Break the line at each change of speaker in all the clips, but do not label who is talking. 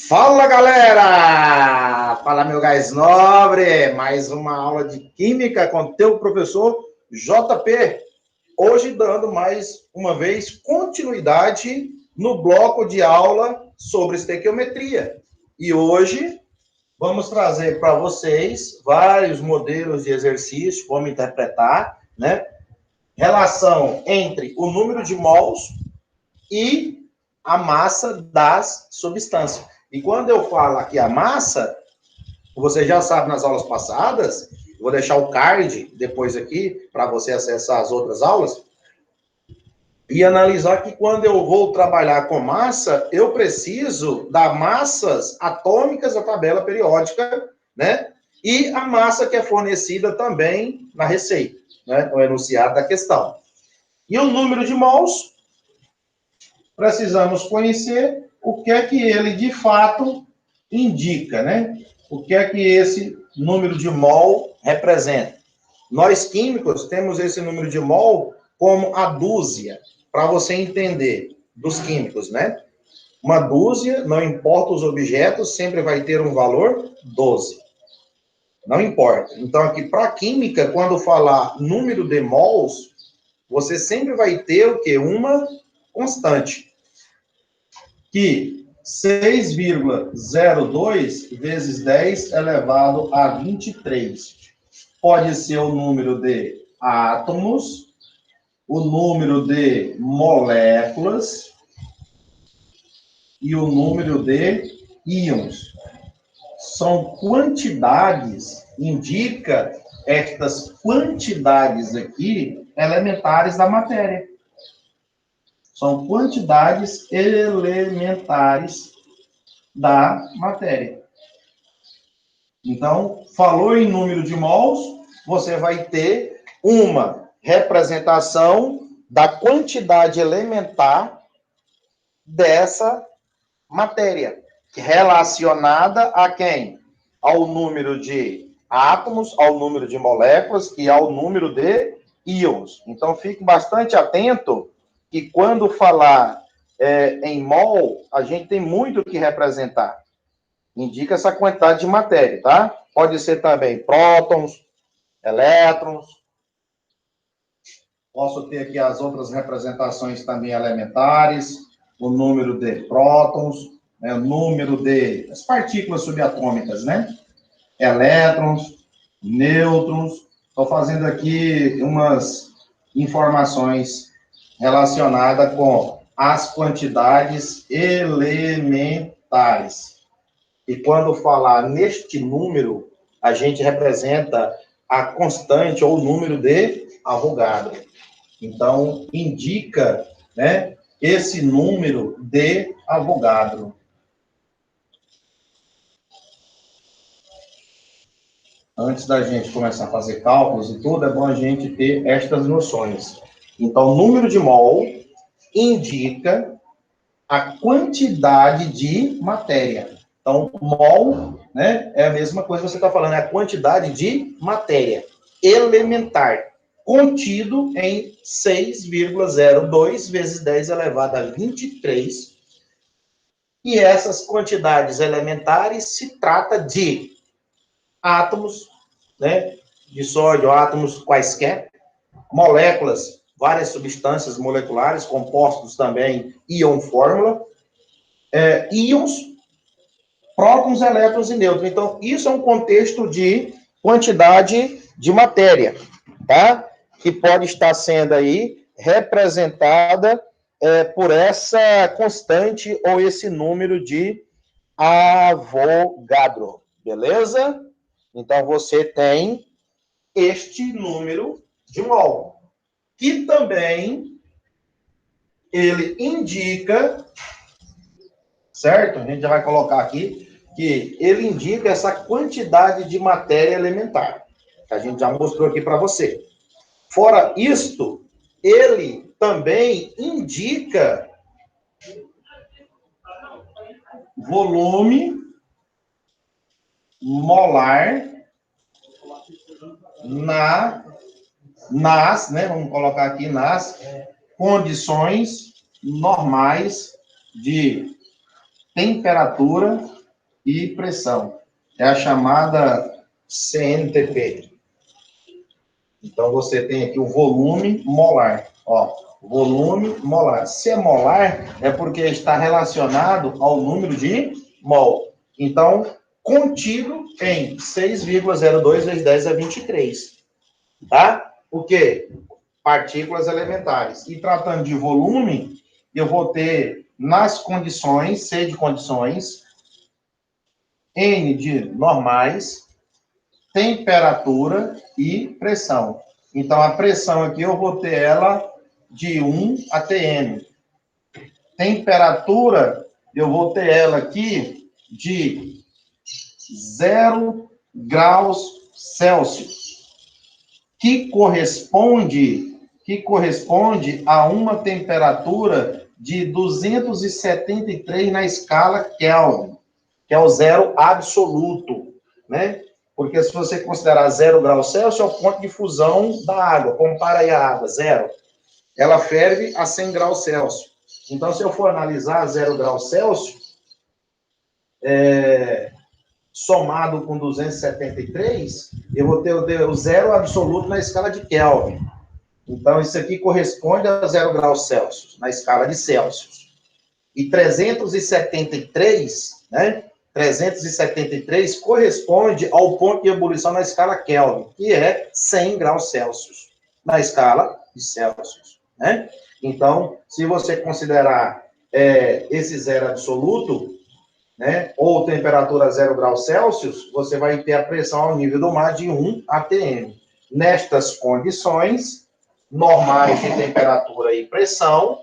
Fala, galera! Fala, meu gás nobre! Mais uma aula de Química com teu professor JP. Hoje dando mais uma vez continuidade no bloco de aula sobre estequiometria. E hoje vamos trazer para vocês vários modelos de exercício, como interpretar, né? Relação entre o número de mols e a massa das substâncias. E quando eu falo aqui a massa, você já sabe nas aulas passadas, vou deixar o card depois aqui, para você acessar as outras aulas, e analisar que quando eu vou trabalhar com massa, eu preciso das massas atômicas da tabela periódica, né? E a massa que é fornecida também na receita, né? No enunciado da questão. E o número de mols, precisamos conhecer o que é que ele, de fato, indica, né? O que é que esse número de mol representa. Nós, químicos, temos esse número de mol como a dúzia, para você entender, dos químicos, né? Uma dúzia, não importa os objetos, sempre vai ter um valor 12. Não importa. Então, aqui, para a química, quando falar número de mols, você sempre vai ter o quê? Uma constante. Que 6,02 vezes 10 elevado a 23. Pode ser o número de átomos, o número de moléculas e o número de íons. São quantidades, indica estas quantidades aqui elementares da matéria. São quantidades elementares da matéria. Então, falou em número de mols, você vai ter uma representação da quantidade elementar dessa matéria, relacionada a quem? Ao número de átomos, ao número de moléculas e ao número de íons. Então, fique bastante atento que quando falar em mol, a gente tem muito o que representar. Indica essa quantidade de matéria, tá? Pode ser também prótons, elétrons. Posso ter aqui as outras representações também elementares, o número de prótons, né, o número de as partículas subatômicas, né? Elétrons, nêutrons. Estou fazendo aqui umas informações relacionada com as quantidades elementares. E quando falar neste número, a gente representa a constante ou o número de Avogadro. Então, indica, né, esse número de Avogadro. Antes da gente começar a fazer cálculos e tudo, é bom a gente ter estas noções. Então, o número de mol indica a quantidade de matéria. Então, mol, né, é a mesma coisa que você está falando, é a quantidade de matéria elementar, contido em 6,02 vezes 10 elevado a 23. E essas quantidades elementares se trata de átomos, né, de sódio, átomos quaisquer, moléculas, várias substâncias moleculares, compostos também íon-fórmula, íons, prótons, elétrons e nêutrons. Então, isso é um contexto de quantidade de matéria, tá? Que pode estar sendo aí representada por essa constante ou esse número de Avogadro, beleza? Então, você tem este número de mol, que também ele indica, certo? A gente já vai colocar aqui, que ele indica essa quantidade de matéria elementar, que a gente já mostrou aqui para você. Fora isto, ele também indica volume molar nas, né? Vamos colocar aqui nas condições normais de temperatura e pressão. É a chamada CNTP. Então, você tem aqui o volume molar. Ó, volume molar. Se é molar, é porque está relacionado ao número de mol. Então, contido em 6,02 vezes 10 a 23. Tá? O quê? Partículas elementares. E tratando de volume, eu vou ter nas condições, C de condições, N de normais, temperatura e pressão. Então, a pressão aqui eu vou ter ela de 1 atm. Temperatura, eu vou ter ela aqui de 0 graus Celsius, que corresponde a uma temperatura de 273 na escala Kelvin, que é o zero absoluto, né? Porque se você considerar 0 graus Celsius, é o ponto de fusão da água. Compara aí a água, 0. Ela ferve a 100 graus Celsius. Então, se eu for analisar 0 graus Celsius, somado com 273, eu vou ter o zero absoluto na escala de Kelvin. Então, isso aqui corresponde a 0 graus Celsius, na escala de Celsius. E 373, né? 373 corresponde ao ponto de ebulição na escala Kelvin, que é 100 graus Celsius, na escala de Celsius, né? Então, se você considerar esse zero absoluto, né, ou temperatura 0 graus Celsius, você vai ter a pressão ao nível do mar de 1 atm. Nestas condições normais de temperatura e pressão,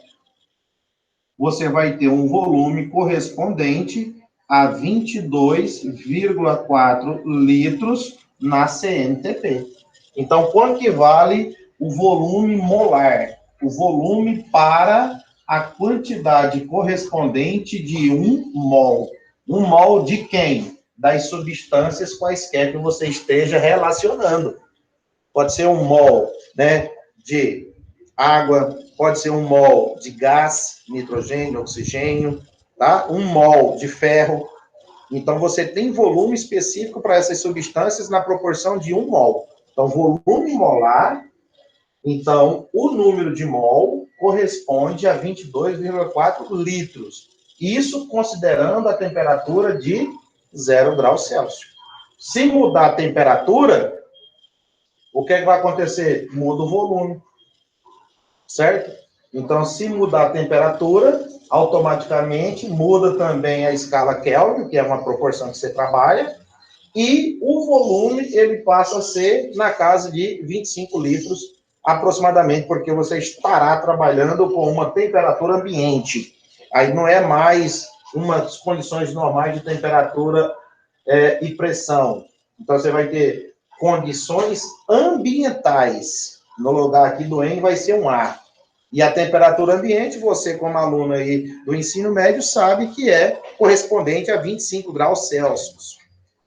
você vai ter um volume correspondente a 22,4 litros na CNTP. Então, quanto que vale o volume molar? O volume para a quantidade correspondente de 1 mol. 1 mol de quem? Das substâncias quaisquer que você esteja relacionando. Pode ser 1 mol, né, de água, pode ser 1 mol de gás, nitrogênio, oxigênio, tá? 1 mol de ferro. Então, você tem volume específico para essas substâncias na proporção de 1 mol. Então, volume molar, então, o número de mol corresponde a 22,4 litros. Isso considerando a temperatura de 0 graus Celsius. Se mudar a temperatura, o que é que vai acontecer? Muda o volume. Certo? Então, se mudar a temperatura, automaticamente muda também a escala Kelvin, que é uma proporção que você trabalha, e o volume, ele passa a ser na casa de 25 litros, aproximadamente, porque você estará trabalhando com uma temperatura ambiente. Aí não é mais umas condições normais de temperatura e pressão. Então, você vai ter condições ambientais. No lugar aqui do N vai ser um A. E a temperatura ambiente, você como aluno aí do ensino médio sabe que é correspondente a 25 graus Celsius.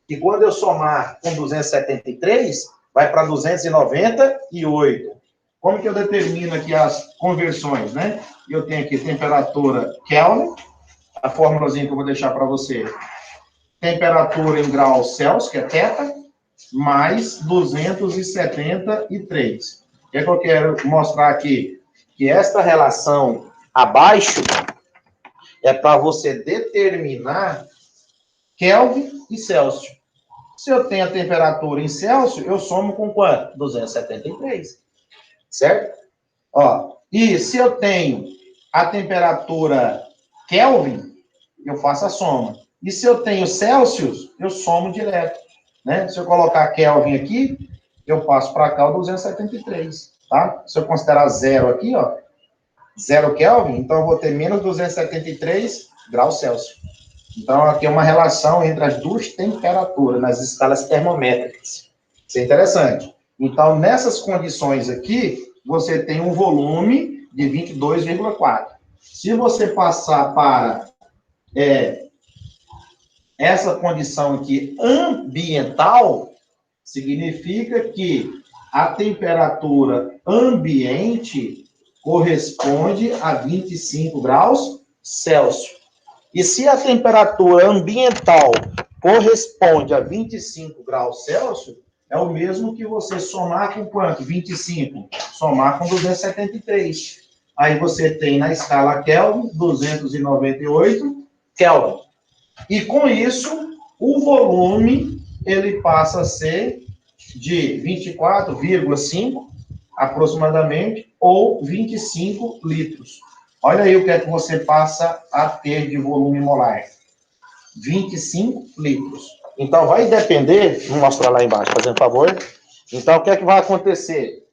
E quando eu somar com 273, vai para 298. Como que eu determino aqui as conversões, né? Eu tenho aqui temperatura Kelvin, a formulazinha que eu vou deixar para você. Temperatura em graus Celsius, que é θ, mais 273. O que é que eu quero mostrar aqui? Que esta relação abaixo é para você determinar Kelvin e Celsius. Se eu tenho a temperatura em Celsius, eu somo com quanto? 273. Certo? Ó, e se eu tenho a temperatura Kelvin, eu faço a soma. E se eu tenho Celsius, eu somo direto. Né? Se eu colocar Kelvin aqui, eu passo para cá o 273. Tá? Se eu considerar zero aqui, ó, 0 Kelvin, então eu vou ter menos 273 graus Celsius. Então, aqui é uma relação entre as duas temperaturas, nas escalas termométricas. Isso é interessante. Então, nessas condições aqui, você tem um volume de 22,4. Se você passar para essa condição aqui ambiental, significa que a temperatura ambiente corresponde a 25 graus Celsius. E se a temperatura ambiental corresponde a 25 graus Celsius, é o mesmo que você somar com quanto? 25. Somar com 273. Aí você tem na escala Kelvin, 298 Kelvin. E com isso, o volume, ele passa a ser de 24,5 aproximadamente, ou 25 litros. Olha aí o que é que você passa a ter de volume molar. 25 litros. Então, vai depender, vou mostrar lá embaixo, fazendo favor. Então, o que é que vai acontecer?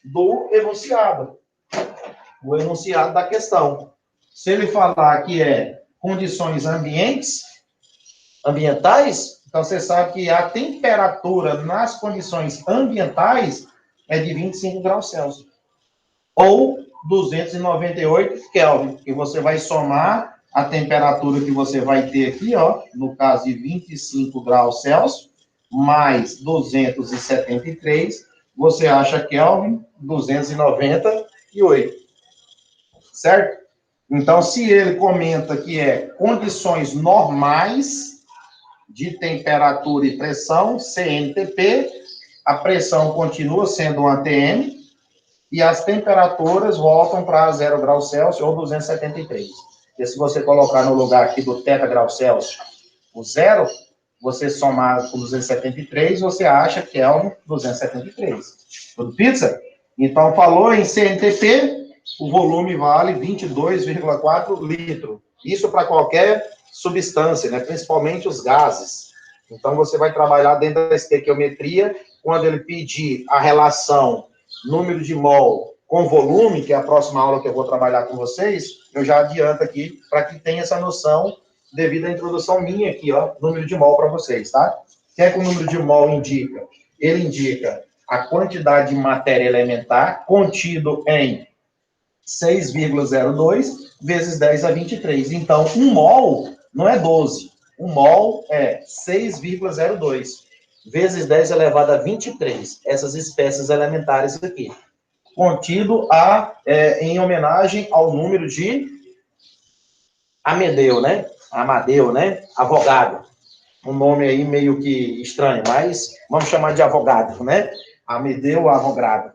Do enunciado. O enunciado da questão. Se ele falar que é condições ambientais, então você sabe que a temperatura nas condições ambientais é de 25 graus Celsius. Ou 298 Kelvin, que você vai somar a temperatura que você vai ter aqui, ó, no caso de 25 graus Celsius, mais 273, você acha Kelvin 298. Certo? Então, se ele comenta que é condições normais de temperatura e pressão, CNTP, a pressão continua sendo um ATM, e as temperaturas voltam para 0 graus Celsius ou 273. E se você colocar no lugar aqui do θ graus Celsius o zero, você somar com 273, você acha que é um 273. Tudo pizza? Então, falou em CNTP, o volume vale 22,4 litros. Isso para qualquer substância, né? Principalmente os gases. Então, você vai trabalhar dentro da estequiometria, quando ele pedir a relação número de mol com volume, que é a próxima aula que eu vou trabalhar com vocês, eu já adianto aqui, para que tenha essa noção, devido à introdução minha aqui, ó, número de mol para vocês, tá? O que é que o número de mol indica? Ele indica a quantidade de matéria elementar contido em 6,02 vezes 10 a 23. Então, 1 mol não é 12. 1 mol é 6,02 vezes 10 elevado a 23. Essas espécies elementares aqui. Contido em homenagem ao número de Amadeu, né? Avogadro. Um nome aí meio que estranho, mas vamos chamar de Avogadro, né? Amadeu Avogadro.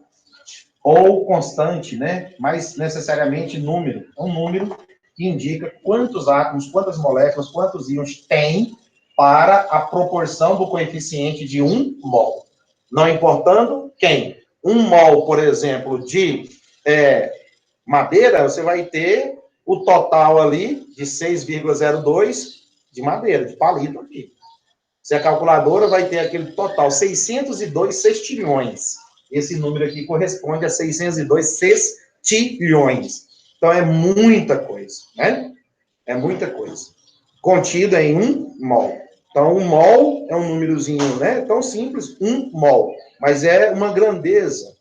Ou constante, né? Mas necessariamente número. É um número que indica quantos átomos, quantas moléculas, quantos íons tem para a proporção do coeficiente de 1 mol. Não importando quem. 1 mol, por exemplo, de madeira, você vai ter o total ali de 6,02 de madeira, de palito aqui. Se a calculadora vai ter aquele total, 602 sextilhões. Esse número aqui corresponde a 602 sextilhões. Então, é muita coisa, né? É muita coisa. Contida em 1 mol. Então, 1 mol é um númerozinho, né? Tão simples, 1 mol. Mas é uma grandeza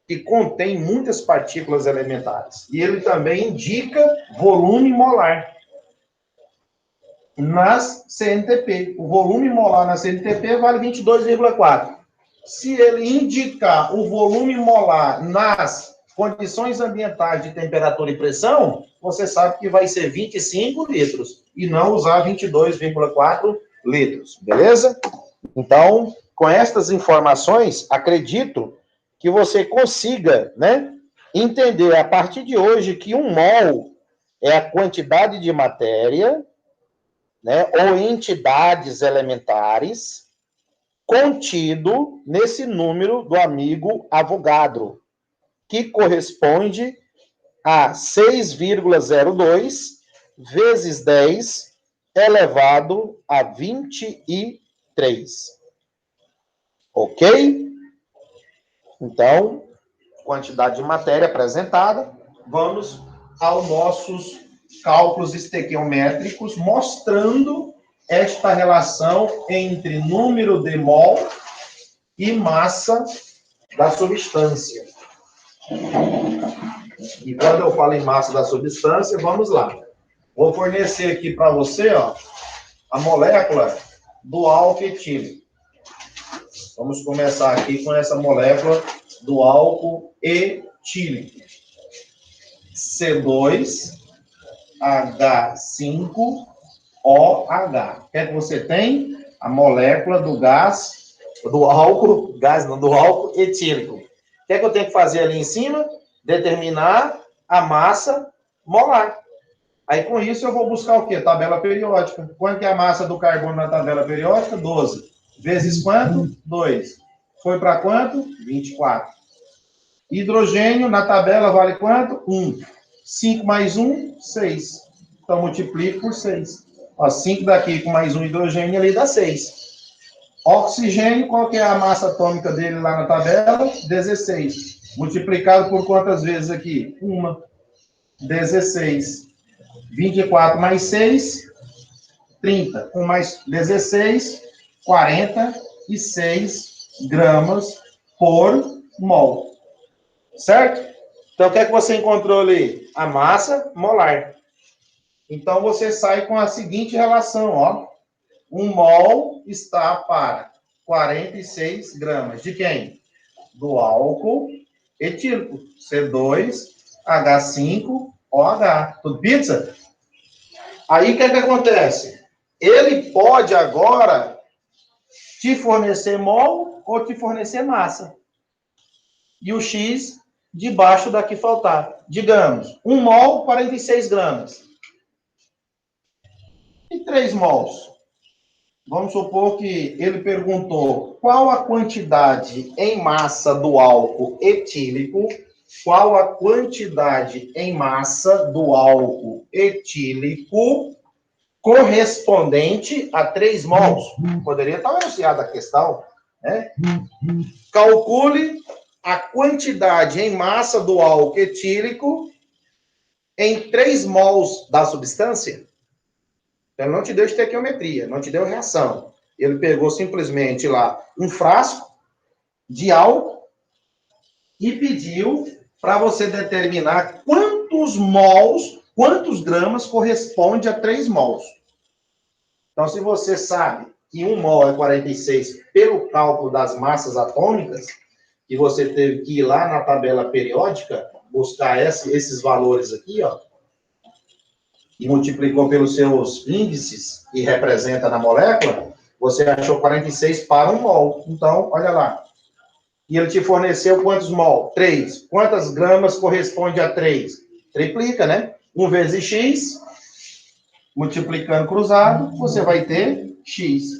que contém muitas partículas elementares. E ele também indica volume molar nas CNTP. O volume molar na CNTP vale 22,4. Se ele indicar o volume molar nas condições ambientais de temperatura e pressão, você sabe que vai ser 25 litros, e não usar 22,4 litros, beleza? Então, com estas informações, acredito que você consiga, né, entender a partir de hoje que 1 mol é a quantidade de matéria, né, ou entidades elementares contido nesse número do amigo Avogadro, que corresponde a 6,02 vezes 10 elevado a 23. Ok? Então, quantidade de matéria apresentada. Vamos aos nossos cálculos estequiométricos, mostrando esta relação entre número de mol e massa da substância. E quando eu falo em massa da substância, vamos lá. Vou fornecer aqui para você, ó, a molécula do álcool etílico. Vamos começar aqui com essa molécula do álcool etílico. C2H5OH. O que é que você tem? A molécula do gás, do álcool, gás não, do álcool etílico. O que é que eu tenho que fazer ali em cima? Determinar a massa molar. Aí, com isso, eu vou buscar o quê? Tabela periódica. Quanto que é a massa do carbono na tabela periódica? 12. Vezes quanto? 2. Foi para quanto? 24. Hidrogênio na tabela vale quanto? 1. 5 mais 1, 6. Então, multiplico por 6. Ó, 5 daqui com mais um hidrogênio ali dá 6. Oxigênio, qual que é a massa atômica dele lá na tabela? 16. Multiplicado por quantas vezes aqui? 1. 16. 24 mais 6, 30. 1 mais 16, 46 gramas por mol. Certo? Então, o que é que você encontrou ali? A massa molar. Então, você sai com a seguinte relação, ó. 1 mol está para 46 gramas. De quem? Do álcool etílico. C2H5OH. Tudo pizza? Aí, o que é que acontece? Ele pode agora te fornecer mol ou te fornecer massa. E o X debaixo daqui faltar. Digamos, 1 mol, 46 gramas. E 3 mols? Vamos supor que ele perguntou qual a quantidade em massa do álcool etílico, qual a quantidade em massa do álcool etílico correspondente a 3 mols. Poderia estar enunciada a questão, né? Calcule a quantidade em massa do álcool etílico em 3 mols da substância. Ele não te deu estequiometria, não te deu reação. Ele pegou simplesmente lá um frasco de álcool e pediu para você determinar quantos mols, quantos gramas corresponde a 3 mols. Então, se você sabe que 1 mol é 46 pelo cálculo das massas atômicas, e você teve que ir lá na tabela periódica, buscar esses valores aqui, ó, e multiplicou pelos seus índices que representa na molécula, você achou 46 para 1 mol. Então, olha lá. E ele te forneceu quantos mol? 3. Quantas gramas corresponde a 3? Triplica, né? 1 vezes X, multiplicando cruzado, você vai ter X.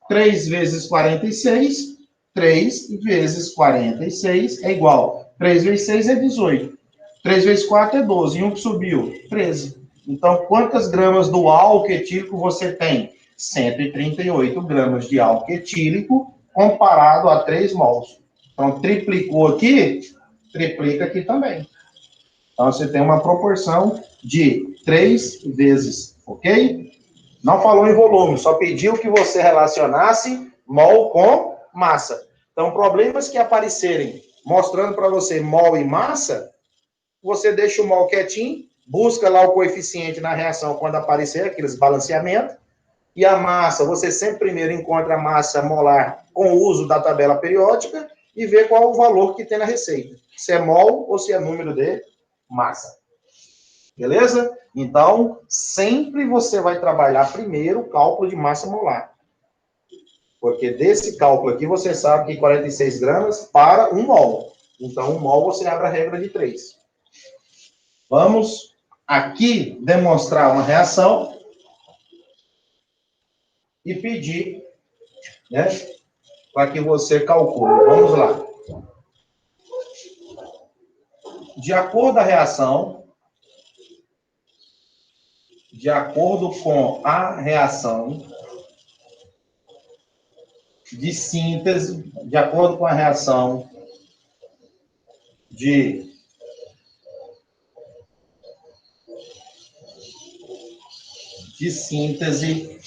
3 vezes 46, 3 vezes 46 é igual. 3 vezes 6 é 18. 3 vezes 4 é 12. E um que subiu? 13. Então, quantas gramas do álcool etílico você tem? 138 gramas de álcool etílico comparado a 3 mols. Então, triplicou aqui, triplica aqui também. Então, você tem uma proporção de 3 vezes, ok? Não falou em volume, só pediu que você relacionasse mol com massa. Então, problemas que aparecerem mostrando para você mol e massa, você deixa o mol quietinho, busca lá o coeficiente na reação quando aparecer aqueles balanceamentos, e a massa, você sempre primeiro encontra a massa molar com o uso da tabela periódica e vê qual o valor que tem na receita. Se é mol ou se é número de massa. Beleza? Então, sempre você vai trabalhar primeiro o cálculo de massa molar. Porque desse cálculo aqui, você sabe que 46 gramas para 1 mol. Então, 1 mol você abre a regra de 3. Vamos aqui demonstrar uma reação e pedir, né, para que você calcule. Vamos lá. De acordo com a reação, de acordo com a reação de síntese, de acordo com a reação de síntese,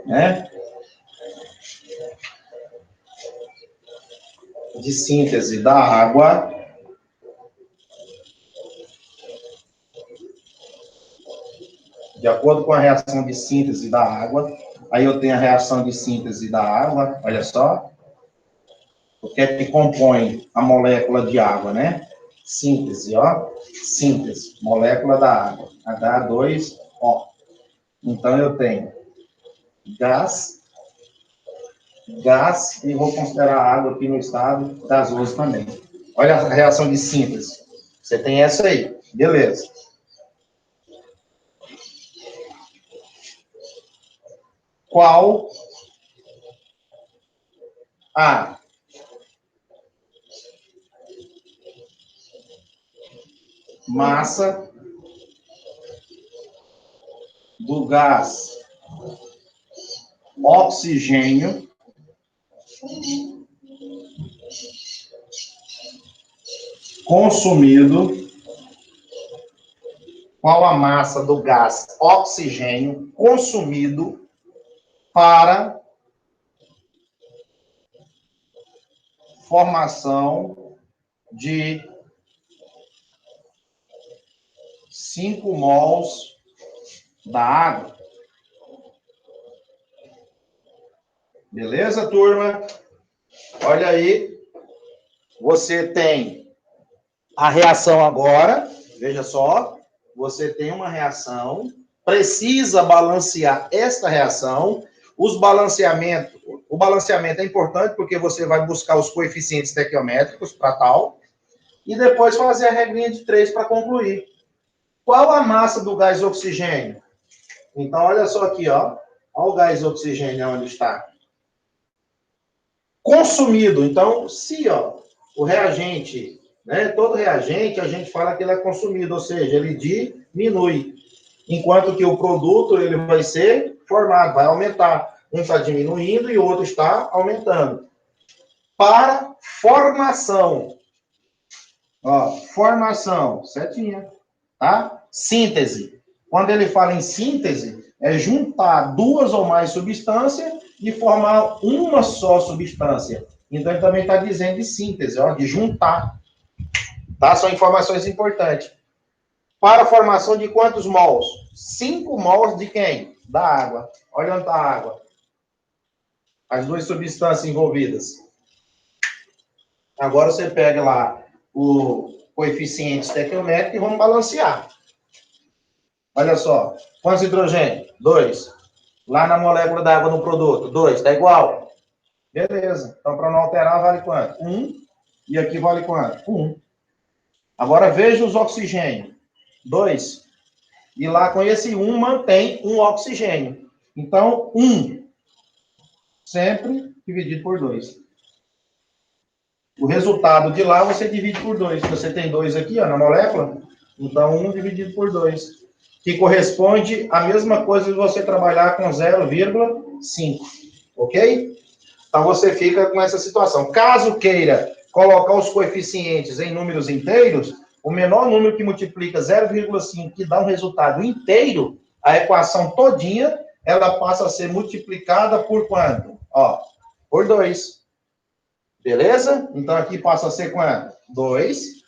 né? De síntese da água, de acordo com a reação de síntese da água, aí eu tenho a reação de síntese da água, olha só. O que é que compõe a molécula de água, né? Síntese, ó. Síntese, molécula da água. H2O. Então, eu tenho gás, e vou considerar a água aqui no estado gasoso também. Olha a reação de síntese. Você tem essa aí. Beleza. Qual a massa do gás oxigênio consumido? Qual a massa do gás oxigênio consumido para formação de 5 mols da água? Beleza, turma? Olha aí. Você tem a reação agora. Veja só. Você tem uma reação. Precisa balancear esta reação. O balanceamento é importante porque você vai buscar os coeficientes estequiométricos para tal. E depois fazer a regrinha de 3 para concluir. Qual a massa do gás oxigênio? Então, olha só aqui, ó. Olha o gás oxigênio onde está. Consumido. Então, se, ó, o reagente, né, todo reagente, a gente fala que ele é consumido, ou seja, ele diminui. Enquanto que o produto, ele vai ser formado, vai aumentar. Um está diminuindo e o outro está aumentando. Para formação. Ó, formação, certinha. Tá? Síntese. Quando ele fala em síntese, é juntar 2 ou mais substâncias e formar uma só substância. Então, ele também está dizendo de síntese, ó, de juntar. Tá? São informações importantes. Para a formação de quantos mols? 5 mols de quem? Da água. Olha onde está a água. As 2 substâncias envolvidas. Agora você pega lá o coeficiente estequiométrico e vamos balancear. Olha só. Quantos hidrogênio? 2. Lá na molécula da água no produto, 2. Está igual? Beleza. Então, para não alterar, vale quanto? 1. E aqui vale quanto? 1. Agora, veja os oxigênios. 2. E lá com esse 1 mantém um oxigênio. Então, 1 sempre dividido por 2. O resultado de lá você divide por 2. Você tem 2 aqui, ó, na molécula. Então, 1 dividido por 2. Que corresponde à mesma coisa de você trabalhar com 0,5. Ok? Então, você fica com essa situação. Caso queira colocar os coeficientes em números inteiros, o menor número que multiplica 0,5, que dá um resultado inteiro, a equação todinha, ela passa a ser multiplicada por quanto? Ó, por 2. Beleza? Então, aqui passa a ser quanto? 2.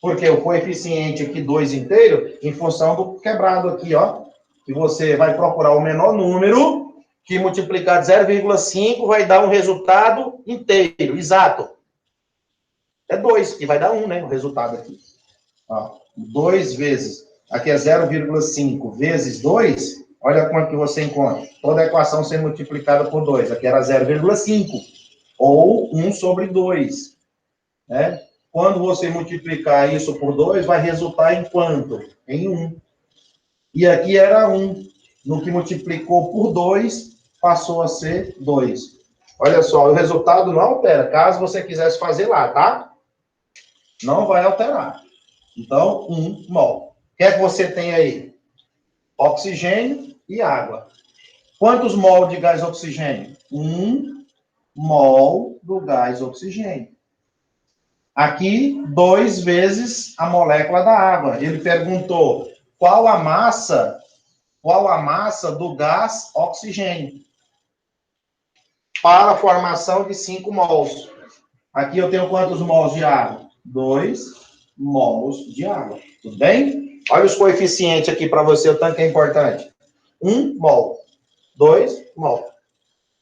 Porque o coeficiente aqui, 2 inteiro, em função do quebrado aqui, ó. Que você vai procurar o menor número, que multiplicar 0,5 vai dar um resultado inteiro, exato. É 2, que vai dar 1, né? O resultado aqui. Ó, 2 vezes. Aqui é 0,5 vezes 2. Olha quanto que você encontra. Toda a equação sendo multiplicada por 2. Aqui era 0,5. Ou 1 sobre 2. Né? Quando você multiplicar isso por 2, vai resultar em quanto? Em 1. E aqui era 1. No que multiplicou por 2, passou a ser 2. Olha só, o resultado não altera. Caso você quisesse fazer lá, tá? Não vai alterar. Então, 1 mol. O que é que você tem aí? Oxigênio e água. Quantos mol de gás oxigênio? 1 mol do gás oxigênio. Aqui, 2 vezes a molécula da água. Ele perguntou qual a massa do gás oxigênio para a formação de 5 mols. Aqui eu tenho quantos mols de água? 2 mols de água. Tudo bem? Olha os coeficientes aqui para você, o tanto que é importante. 1 mol. 2 mol.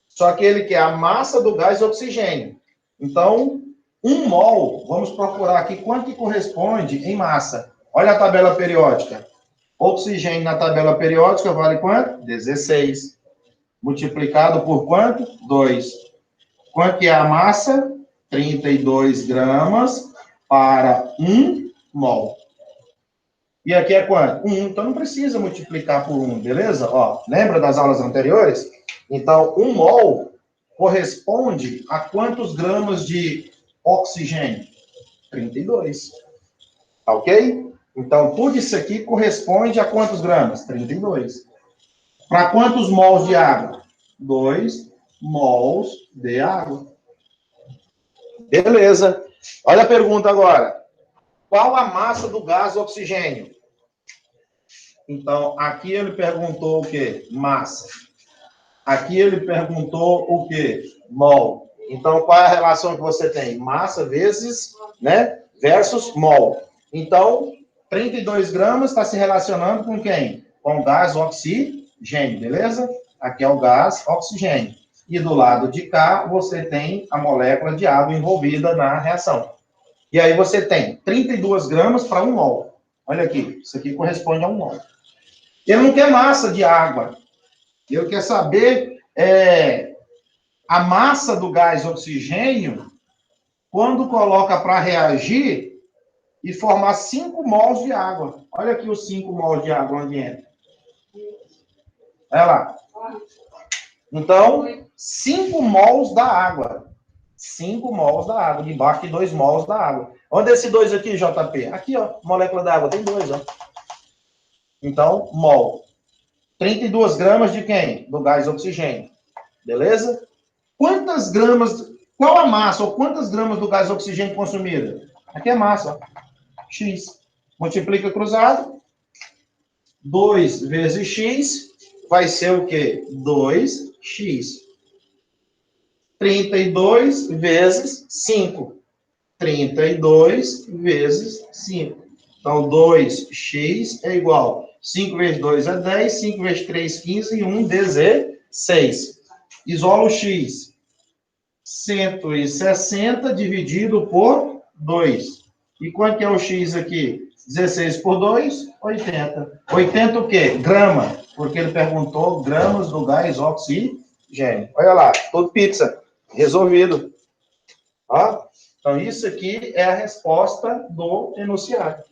Só que ele quer a massa do gás oxigênio. Então, 1 mol, vamos procurar aqui quanto que corresponde em massa. Olha a tabela periódica. Oxigênio na tabela periódica vale quanto? 16. Multiplicado por quanto? 2. Quanto que é a massa? 32 gramas para 1 mol. E aqui é quanto? 1. Então, não precisa multiplicar por 1, beleza? Ó, lembra das aulas anteriores? Então, 1 mol corresponde a quantos gramas de oxigênio? 32. Tá ok? Então, tudo isso aqui corresponde a quantos gramas? 32. Para quantos mols de água? 2 mols de água. Beleza. Olha a pergunta agora. Qual a massa do gás oxigênio? Então, aqui ele perguntou o quê? Massa. Aqui ele perguntou o quê? Mol. Então, qual é a relação que você tem? Massa vezes, né? Versus mol. Então, 32 gramas está se relacionando com quem? Com o gás oxigênio, beleza? Aqui é o gás oxigênio. E do lado de cá, você tem a molécula de água envolvida na reação. E aí você tem 32 gramas para 1 mol. Olha aqui, isso aqui corresponde a 1 mol. Ele não quer massa de água. Ele quer saber a massa do gás oxigênio quando coloca para reagir e formar 5 mols de água. Olha aqui os 5 mols de água onde entra. Olha lá. Então, 5 mols da água. 5 mols da água, debaixo de 2 mols da água. Onde é esse 2 aqui, JP? Aqui, ó, molécula da água, tem 2, ó. Então, mol. 32 gramas de quem? Do gás oxigênio. Beleza? Quantas gramas, qual a massa, ou quantas gramas do gás oxigênio consumida? Aqui é massa, ó. X. Multiplica cruzado. 2 vezes X vai ser o quê? 2X. 32 vezes 5. 32 vezes 5. Então, 2x é igual. 5 vezes 2 é 10, 5 vezes 3, 15 e 1, 16. Isola o x. 160 dividido por 2. E quanto que é o x aqui? 16 por 2, 80. 80 o quê? Grama. Porque ele perguntou gramas do gás oxigênio. Olha lá, tudo pizza. Resolvido. Ó. Então, isso aqui é a resposta do enunciado.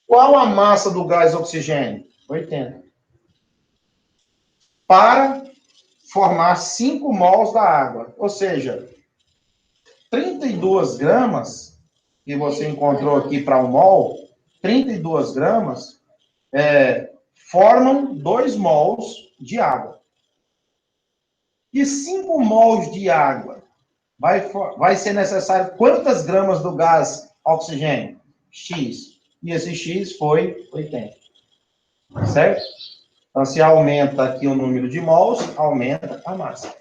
Qual a massa do gás oxigênio? 80. Para formar 5 mols da água. Ou seja, 32 gramas, que você encontrou aqui para 1 mol, 32 gramas formam 2 mols de água. E 5 mols de água vai ser necessário quantas gramas do gás oxigênio? X. E esse X foi 80. Certo? Então, se aumenta aqui o número de mols, aumenta a massa.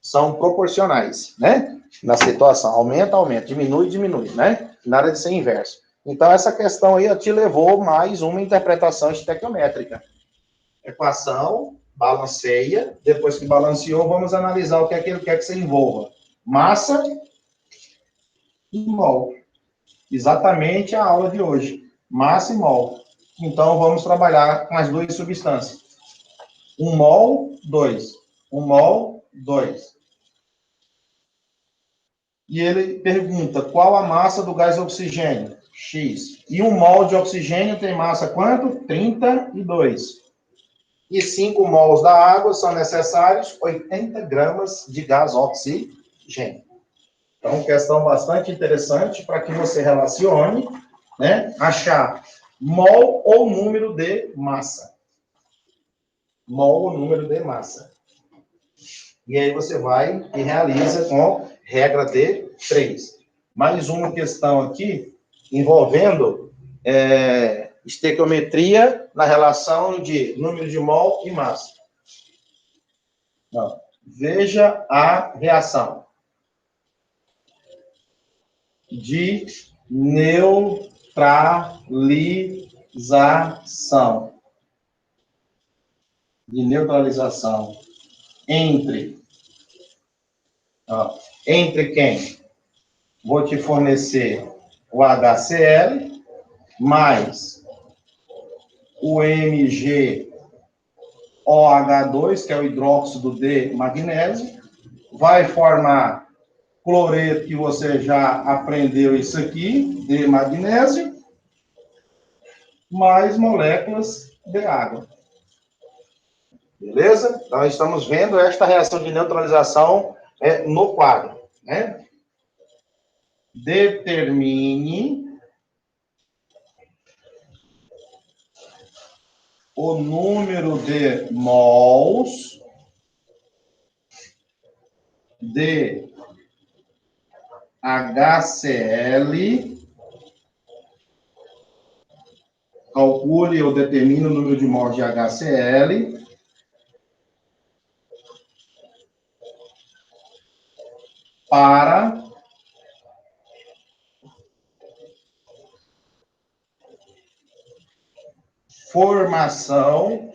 São proporcionais, né? Na situação. Aumenta, aumenta. Diminui, diminui, né? Nada de ser inverso. Então, essa questão aí te levou mais uma interpretação estequiométrica. Equação, balanceia. Depois que balanceou, vamos analisar o que é que ele quer que você envolva. Massa e mol. Exatamente a aula de hoje. Massa e mol. Então, vamos trabalhar com as duas substâncias. 1 mol, 2. 1 mol, 2. E ele pergunta, qual a massa do gás oxigênio? X. E 1 mol de oxigênio tem massa quanto? 32. E 5 mols da água são necessários 80 gramas de gás oxigênio. Então, questão bastante interessante para que você relacione, né? Achar mol ou número de massa. Mol ou número de massa. E aí você vai e realiza com regra de 3. Mais uma questão aqui envolvendo estequiometria na relação de número de mol e massa. Não. Veja a reação de neutralização. Entre Ó, entre quem? Vou te fornecer o HCl mais o MgOH2, que é o hidróxido de magnésio, vai formar cloreto, que você já aprendeu isso aqui, de magnésio, mais moléculas de água. Beleza? Então, estamos vendo esta reação de neutralização no quadro, né? Determine o número de mols de HCl. Calcule ou determine o número de mols de HCl para formação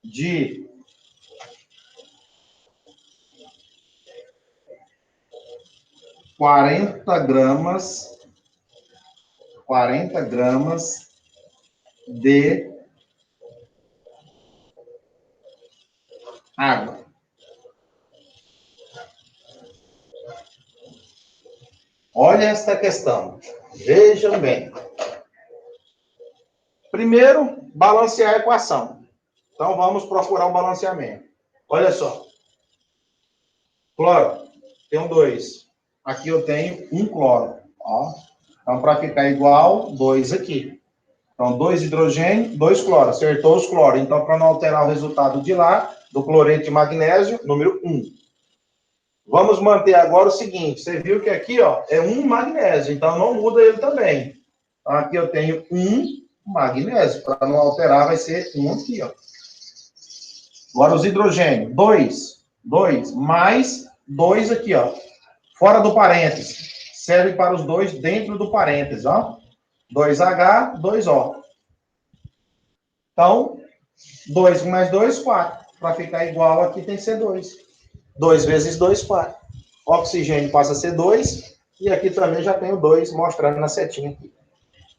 de 40 gramas de água. Olha esta questão. Vejam bem. Primeiro, balancear a equação. Então, vamos procurar um balanceamento. Olha só. Cloro, tenho 2. Aqui eu tenho 1 cloro. Ó. Então, para ficar igual, 2 aqui. Então, 2 hidrogênio, 2 cloro. Acertou os cloros. Então, para não alterar o resultado de lá, do cloreto de magnésio, número 1. Vamos manter agora o seguinte. Você viu que aqui, ó, é 1 magnésio. Então, não muda ele também. Então, aqui eu tenho 1 magnésio. Para não alterar, vai ser 1 aqui, ó. Agora, os hidrogênios. 2 mais 2 aqui, ó. Fora do parênteses. Serve para os 2 dentro do parênteses, ó. 2H, 2O. Então, 2 mais 2, 4. Para ficar igual, aqui tem que ser 2. 2 vezes 2, 4. Oxigênio passa a ser 2. E aqui também já tem o 2, mostrando na setinha aqui.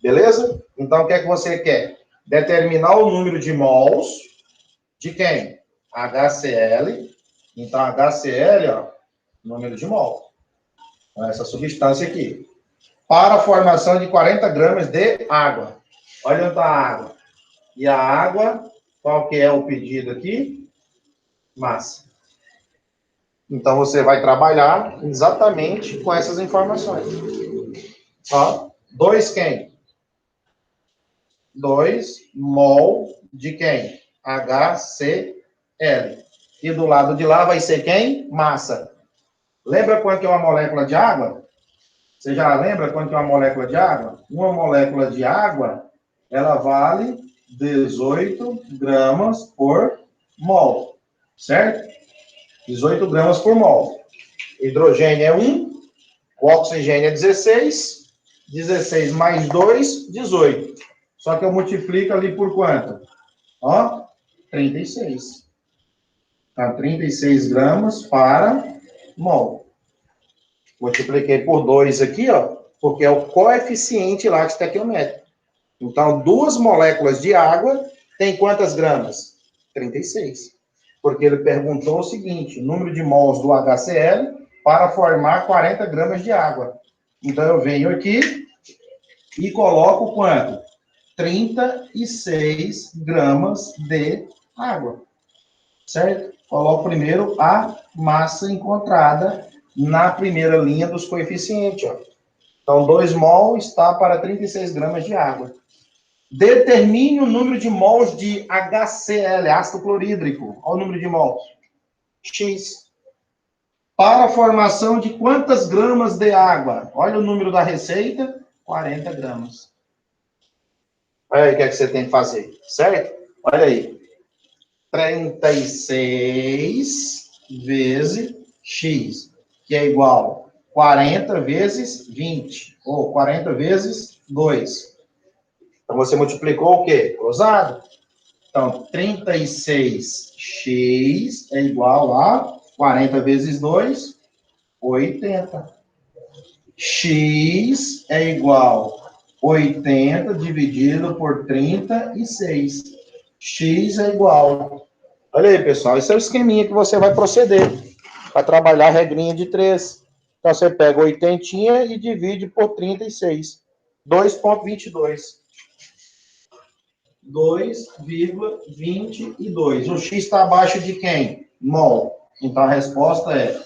Beleza? Então, o que é que você quer? Determinar o número de mols de quem? HCl. Então, HCl, ó, número de mol. Essa substância aqui. Para a formação de 40 gramas de água. Olha onde está a água. E a água, qual que é o pedido aqui? Massa. Então, você vai trabalhar exatamente com essas informações. Ó, 2 quem? 2 mol de quem? HCl. E do lado de lá vai ser quem? Massa. Lembra quanto é uma molécula de água? Você já lembra quanto é uma molécula de água? Uma molécula de água, ela vale 18 gramas por mol. Certo? 18 gramas por mol. Hidrogênio é 1, o oxigênio é 16, 16 mais 2, 18. Só que eu multiplico ali por quanto? Ó, 36. Tá, 36 gramas para mol. Multipliquei por 2 aqui, ó, porque é o coeficiente lá de estequiométrico. Então, 2 moléculas de água tem quantas gramas? 36. Porque ele perguntou o seguinte, número de mols do HCl para formar 40 gramas de água. Então, eu venho aqui e coloco quanto? 36 gramas de água. Certo? Coloco primeiro a massa encontrada na primeira linha dos coeficientes. Ó. Então, 2 mol está para 36 gramas de água. Determine o número de mols de HCl, ácido clorídrico. Olha o número de mols. X. Para a formação de quantas gramas de água? Olha o número da receita. 40 gramas. Olha aí o que é que você tem que fazer. Certo? Olha aí. 36 vezes X, que é igual a 40 vezes 20, ou 40 vezes 2. Então, você multiplicou o quê? Cruzado. Então, 36x é igual a 40 vezes 2, 80. X é igual a 80 dividido por 36. X é igual. Olha aí, pessoal, esse é o esqueminha que você vai proceder para trabalhar a regrinha de 3. Então, você pega 80 e divide por 36. 2,22. 2,22. O X está abaixo de quem? Mol. Então, a resposta é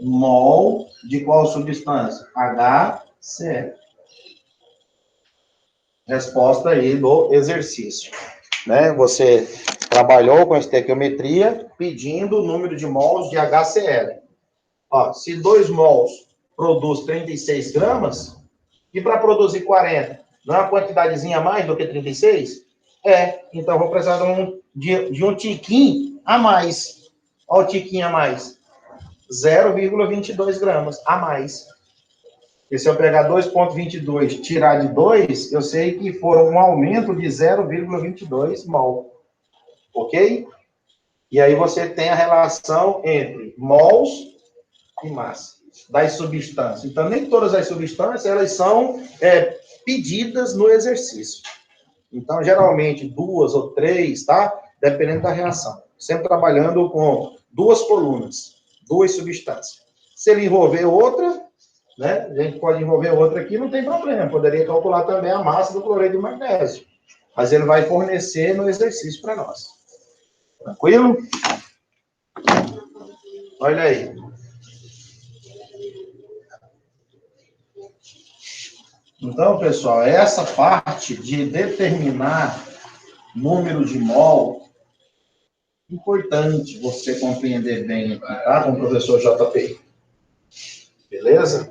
mol de qual substância? HCl. Resposta aí do exercício. Né? Você trabalhou com a estequiometria pedindo o número de mols de HCl. Ó, se 2 mols produz 36 gramas, e para produzir 40, não é uma quantidadezinha a mais do que 36? Então eu vou precisar de um tiquinho a mais. Olha o tiquinho a mais. 0,22 gramas a mais. E se eu pegar 2,22 e tirar de 2, eu sei que for um aumento de 0,22 mol. Ok? E aí você tem a relação entre mols e massa das substâncias. Então, nem todas as substâncias, elas são pedidas no exercício. Então, geralmente, 2 ou 3, tá? Dependendo da reação. Sempre trabalhando com 2 colunas, 2 substâncias. Se ele envolver outra, né? A gente pode envolver outra aqui, não tem problema. Poderia calcular também a massa do cloreto de magnésio. Mas ele vai fornecer no exercício para nós. Tranquilo? Olha aí. Então, pessoal, essa parte de determinar número de mol, importante você compreender bem aqui, tá? Com o professor JP. Beleza?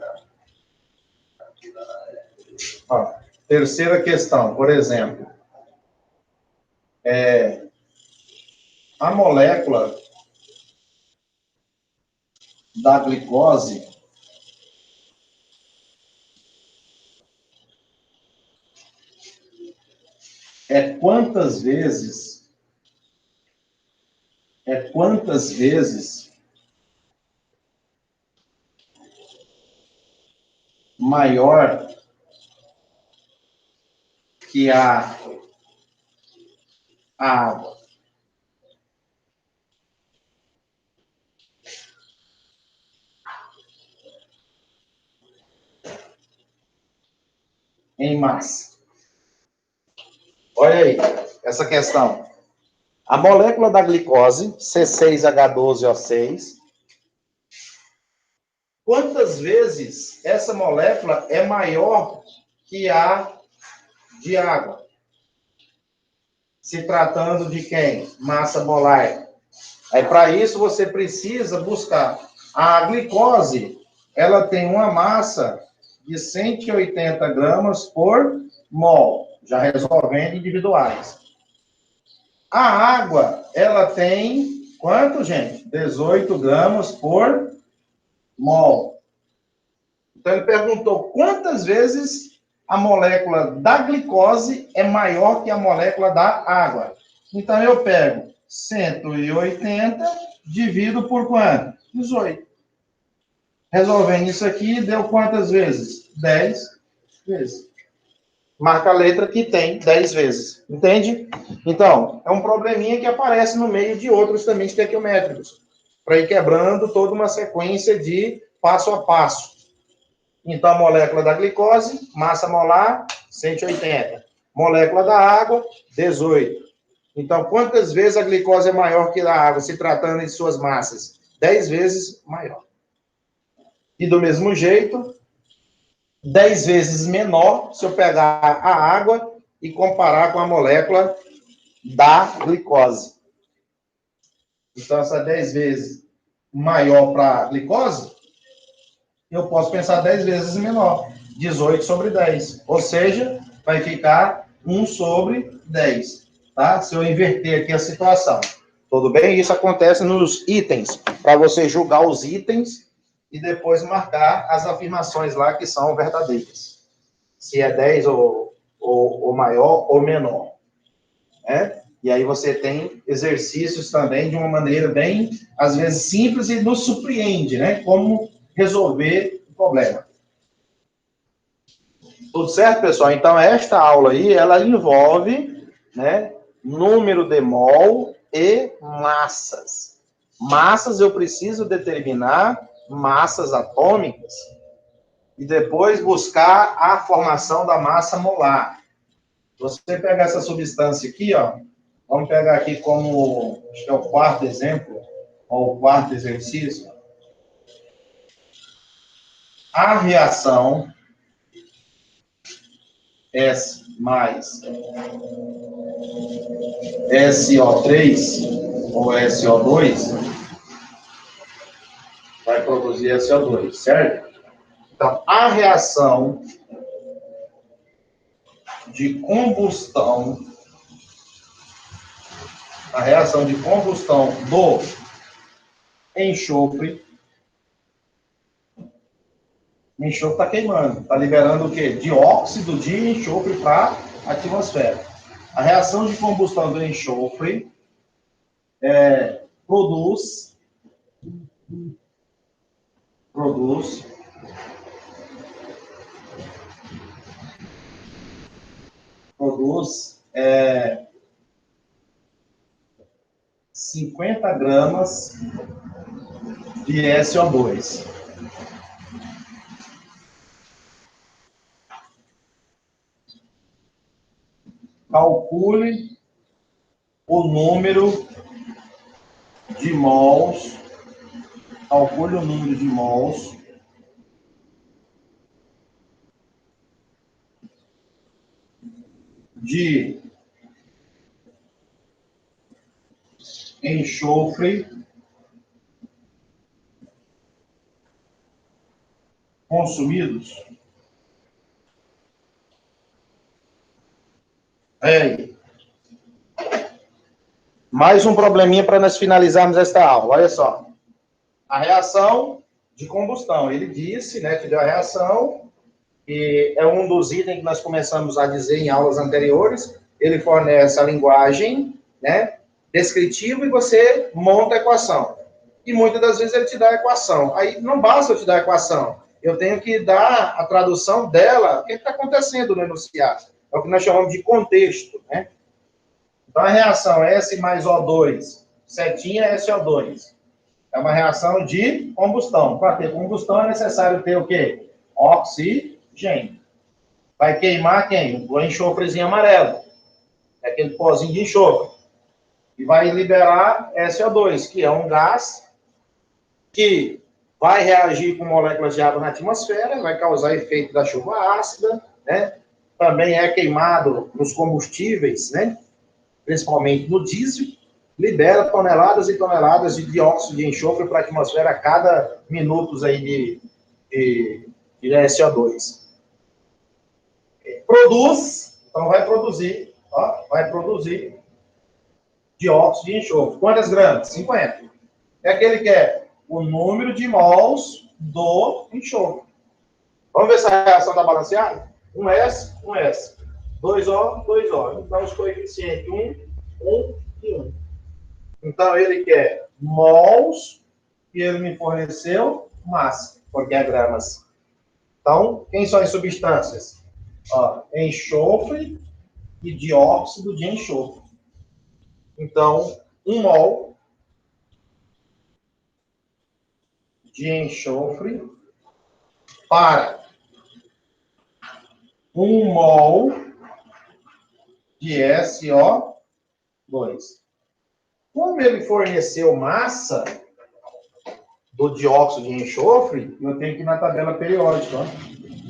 Ó, terceira questão, por exemplo. A molécula da glicose quantas vezes maior que a água. Em massa. Olha aí, essa questão. A molécula da glicose, C6H12O6, quantas vezes essa molécula é maior que a de água? Se tratando de quem? Massa molar. Aí, para isso, você precisa buscar. A glicose, ela tem uma massa de 180 gramas por mol, já resolvendo individuais. A água, ela tem quanto, gente? 18 gramas por mol. Então, ele perguntou quantas vezes a molécula da glicose é maior que a molécula da água. Então, eu pego 180, divido por quanto? 18. Resolvendo isso aqui, deu quantas vezes? 10 vezes. Marca a letra que tem 10 vezes. Entende? Então, é um probleminha que aparece no meio de outros também estequiométricos, para ir quebrando toda uma sequência de passo a passo. Então, a molécula da glicose, massa molar, 180. Molécula da água, 18. Então, quantas vezes a glicose é maior que a água, se tratando de suas massas? 10 vezes maior. E do mesmo jeito, 10 vezes menor, se eu pegar a água e comparar com a molécula da glicose. Então, essa 10 vezes maior para a glicose, eu posso pensar 10 vezes menor. 18 sobre 10. Ou seja, vai ficar 1 sobre 10. Tá? Se eu inverter aqui a situação. Tudo bem? Isso acontece nos itens, para você julgar os itens e depois marcar as afirmações lá que são verdadeiras. Se é 10 ou maior ou menor. Né? E aí você tem exercícios também de uma maneira bem, às vezes, simples e nos surpreende, né? Como resolver o problema. Tudo certo, pessoal? Então, esta aula aí, ela envolve, né, número de mol e massas. Massas, eu preciso determinar massas atômicas e depois buscar a formação da massa molar. Você pegar essa substância aqui, ó, vamos pegar aqui como, acho que é o quarto exemplo, ou o quarto exercício. A reação S mais SO3 ou SO2 vai produzir SO2, certo? Então, a reação de combustão do enxofre, o enxofre está queimando, está liberando o quê? Dióxido de enxofre para a atmosfera. A reação de combustão do enxofre produz 50 gramas de SO2. Calcule o número de mols, de enxofre consumidos. Mais um probleminha para nós finalizarmos esta aula. Olha só. A reação de combustão. Ele disse, né, que deu a reação, e é um dos itens que nós começamos a dizer em aulas anteriores. Ele fornece a linguagem, né, descritiva, e você monta a equação. E muitas das vezes ele te dá a equação. Aí não basta eu te dar a equação. Eu tenho que dar a tradução dela. O que está acontecendo no enunciado? É o que nós chamamos de contexto, né? Então, a reação S mais O2, setinha SO2. É uma reação de combustão. Para ter combustão é necessário ter o quê? Oxigênio. Vai queimar quem? O enxofrezinho amarelo. É aquele pozinho de enxofre. E vai liberar SO2, que é um gás que vai reagir com moléculas de água na atmosfera, vai causar efeito da chuva ácida, né? Também é queimado nos combustíveis, né? Principalmente no diesel, libera toneladas e toneladas de dióxido de enxofre para a atmosfera a cada minutos aí de SO2. Produz, então vai produzir dióxido de enxofre. Quantas gramas? 50. É aquele que é o número de mols do enxofre. Vamos ver se a reação está balanceada? 1S, 1S. 2O, 2O. Então, os coeficientes 1 e 1. Então, ele quer mols e ele me forneceu massa, porque é gramas. Então, quem são as substâncias? Ó, enxofre e dióxido de enxofre. Então, 1 mol de enxofre para 1 mol de SO2. Como ele forneceu massa do dióxido de enxofre, eu tenho que ir na tabela periódica. Ó.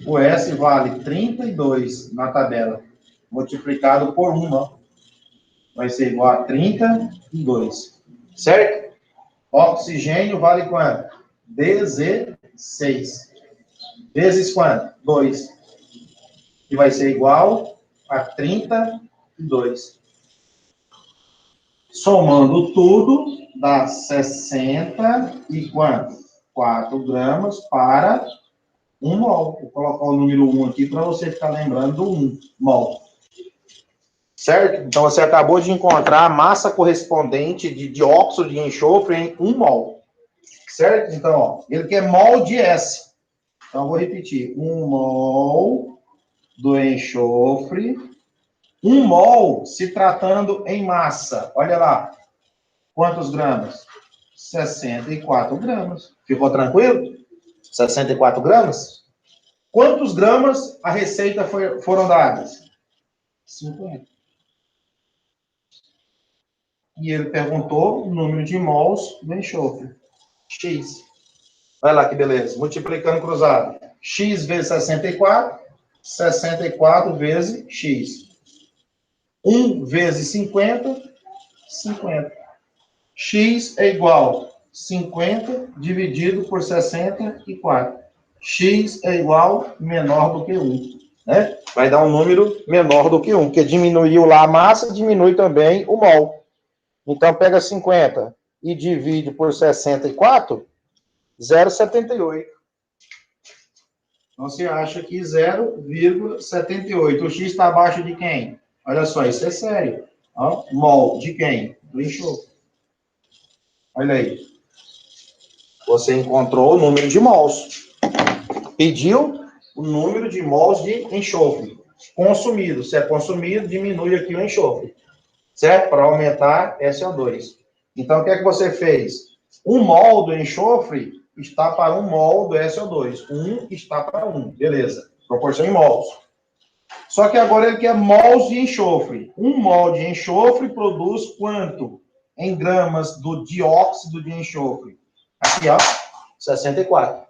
O S vale 32 na tabela, multiplicado por 1. Ó. Vai ser igual a 32. Certo? Oxigênio vale quanto? 16. Vezes quanto? 2. Que vai ser igual a 32. Somando tudo, dá 60 e quanto? 4 gramas para 1 mol. Vou colocar o número 1 aqui para você ficar lembrando do 1 mol. certo? Então, você acabou de encontrar a massa correspondente de dióxido de enxofre em 1 mol, certo? Então, ó, ele quer mol de S. Então, eu vou repetir. 1 mol do enxofre. 1 mol se tratando em massa. Olha lá. Quantos gramas? 64 gramas. Ficou tranquilo? 64 gramas? Quantos gramas a receita foram dadas? 50. E ele perguntou o número de mols do enxofre. X. Vai lá que beleza. Multiplicando cruzado. X vezes 64. 64 vezes X. 1 vezes 50. 50. X é igual a 50 dividido por 64. X é igual menor do que 1. Né? Vai dar um número menor do que 1, porque diminuiu lá a massa, diminui também o mol. Então, pega 50 e divide por 64, 0,78. Então, você acha que 0,78. O X está abaixo de quem? Olha só, isso é sério. Ó, mol de quem? Do enxofre. Olha aí. Você encontrou o número de mols. Pediu o número de mols de enxofre. Consumido. Se é consumido, diminui aqui o enxofre. Certo? Para aumentar SO2. Então, o que é que você fez? 1 mol do enxofre está para 1 mol do SO2. 1 está para 1. Beleza. Proporção em mols. Só que agora ele quer mols de enxofre. 1 mol de enxofre produz quanto? Em gramas do dióxido de enxofre. Aqui, ó. 64.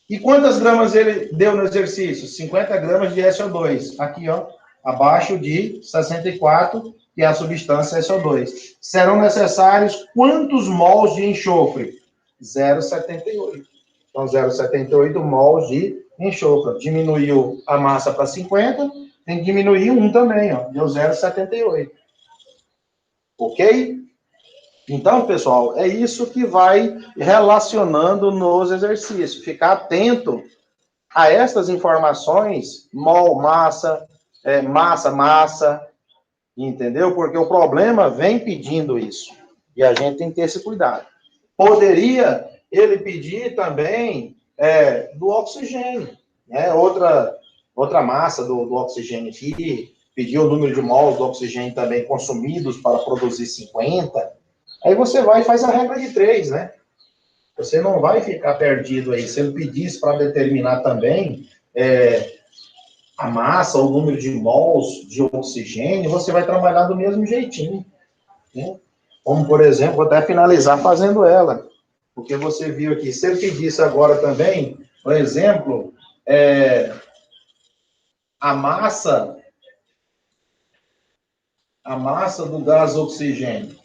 E quantas gramas ele deu no exercício? 50 gramas de SO2. Aqui, ó. Abaixo de 64, que é a substância SO2. Serão necessários quantos mols de enxofre? 0,78. Então, 0,78 mols de enxofre. Diminuiu a massa para 50, tem que diminuir 1 também, ó. Deu 0,78. Ok? Então, pessoal, é isso que vai relacionando nos exercícios. Ficar atento a estas informações, mol, massa, massa, entendeu? Porque o problema vem pedindo isso. E a gente tem que ter esse cuidado. Poderia ele pedir também do oxigênio, né? Outra massa do oxigênio aqui, pedir o número de mols do oxigênio também consumidos para produzir 50. Aí você vai e faz a regra de 3, né? Você não vai ficar perdido aí. Se ele pedisse para determinar também a massa, o número de mols de oxigênio, você vai trabalhar do mesmo jeitinho. Né? Como, por exemplo, vou até finalizar fazendo ela. Porque você viu aqui, se ele pedisse agora também, por exemplo, a massa do gás oxigênio,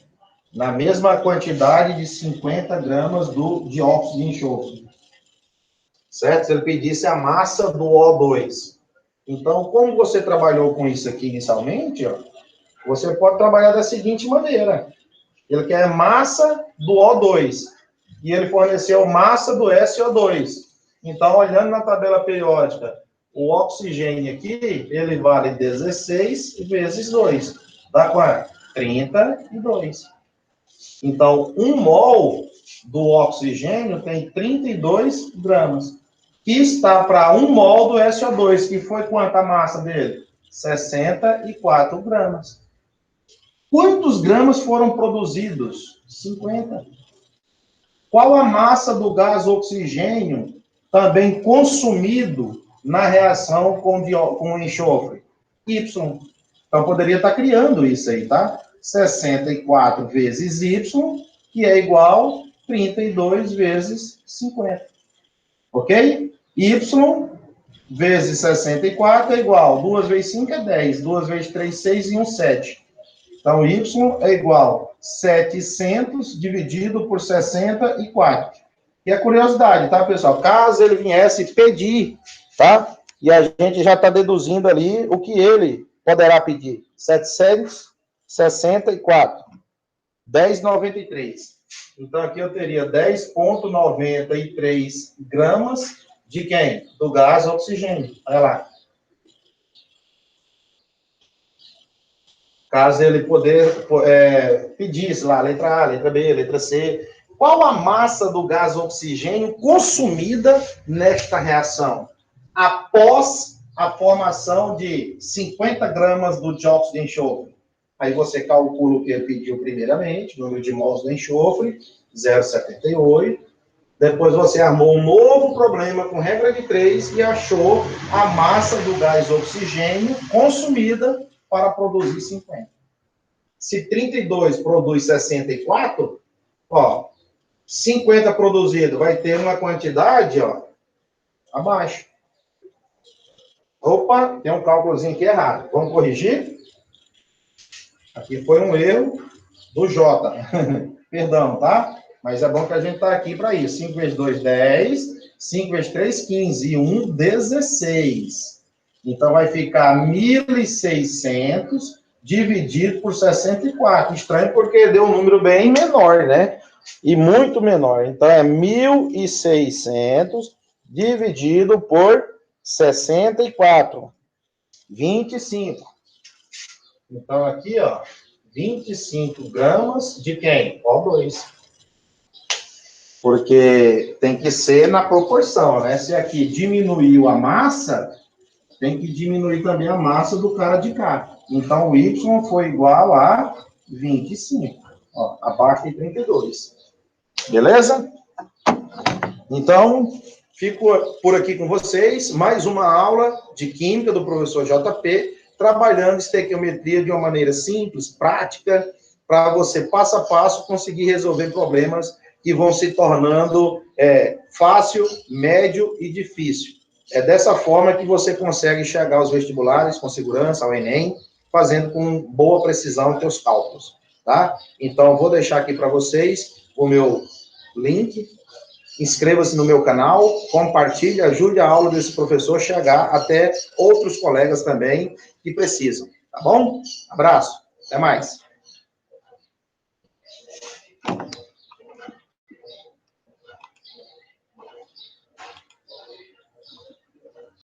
na mesma quantidade de 50 gramas do dióxido de enxofre. Certo? Se ele pedisse a massa do O2. Então, como você trabalhou com isso aqui inicialmente, ó, você pode trabalhar da seguinte maneira. Ele quer massa do O2. E ele forneceu massa do SO2. Então, olhando na tabela periódica, o oxigênio aqui, ele vale 16 vezes 2. Dá quanto? 32. Então, 1 mol do oxigênio tem 32 gramas. Que está para 1 mol do SO2, que foi quanto a massa dele? 64 gramas. Quantos gramas foram produzidos? 50. Qual a massa do gás oxigênio também consumido na reação com o enxofre? Y. Então, poderia estar criando isso aí, tá? 64 vezes Y, que é igual a 32 vezes 50. Ok? Y vezes 64 é igual. 2 vezes 5 é 10. 2 vezes 3, 6 e 1, 7. Então, Y é igual a 700 dividido por 64. E a curiosidade, tá, pessoal? Caso ele viesse pedir, tá? E a gente já está deduzindo ali o que ele poderá pedir. 764. 10,93. Então, aqui eu teria 10,93 gramas de quem? Do gás oxigênio. Olha lá. caso ele pedisse lá, letra A, letra B, letra C. Qual a massa do gás oxigênio consumida nesta reação? Após a formação de 50 gramas do dióxido de enxofre. Aí você calcula o que ele pediu primeiramente, número de mols do enxofre, 0,78. Depois você armou um novo problema com regra de 3 e achou a massa do gás oxigênio consumida para produzir 50. Se 32 produz 64, ó, 50 produzido vai ter uma quantidade, ó, abaixo. Opa, tem um cálculozinho aqui errado. Vamos corrigir? Aqui foi um erro do J. Perdão, tá? Mas é bom que a gente está aqui para isso. 5 vezes 2, 10. 5 vezes 3, 15. E 1, 16. Então, vai ficar 1.600 dividido por 64. Estranho porque deu um número bem menor, né? E muito menor. Então, é 1.600 dividido por 64. 25. Então, aqui, ó, 25 gramas de quem? O2. Porque tem que ser na proporção, né? Se aqui diminuiu a massa, tem que diminuir também a massa do cara de cá. Então, o Y foi igual a 25. Ó, abaixo de 32. Beleza? Então, fico por aqui com vocês. Mais uma aula de Química do professor JP, trabalhando estequiometria de uma maneira simples, prática, para você, passo a passo, conseguir resolver problemas que vão se tornando fácil, médio e difícil. É dessa forma que você consegue chegar aos vestibulares com segurança, ao Enem, fazendo com boa precisão os seus cálculos, tá? Então, vou deixar aqui para vocês o meu link. Inscreva-se no meu canal, compartilhe, ajude a aula desse professor a chegar até outros colegas também que precisam, tá bom? Abraço, até mais.